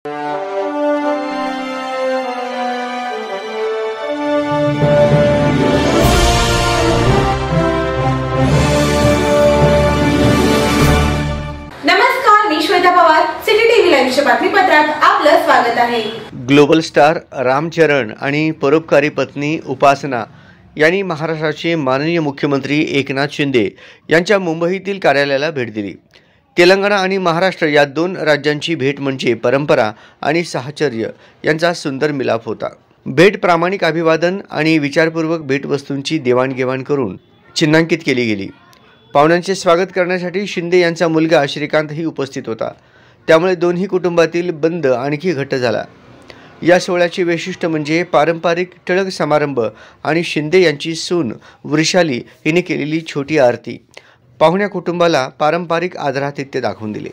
नमस्कार, मी Shweta Pawar. City TV लाईव्हच्या बातमीपत्रात आपलं स्वागत आहे. ग्लोबल स्टार रामचरण आणि परोपकारी पत्नी उपासना यांनी महाराष्ट्राचे माननीय मुख्यमंत्री एकनाथ शिंदे यांच्या मुंबईतील कार्यालयाला भेट दिली. तेलंगणा आणि महाराष्ट्र या दोन राज्यांची भेट म्हणजे परंपरा आणि साहचर्य यांचा सुंदर मिलाप होता. भेट प्रामाणिक अभिवादन आणि विचारपूर्वक भेटवस्तूंची देवाणघेवाण करून चिन्हांकित केली गेली. पाहुण्यांचे स्वागत करण्यासाठी शिंदे यांचा मुलगा श्रीकांतही उपस्थित होता. त्यामुळे दोन्ही कुटुंबातील बंध आणखी घट्ट झाला. या सोहळ्याचे वैशिष्ट्य म्हणजे पारंपरिक टिळक समारंभ आणि शिंदे यांची सून वृषाली हिने केलेली छोटी आरती पाहुण्या कुटुंबाला पारंपरिक आदरातिथ्य दाखवून दिले.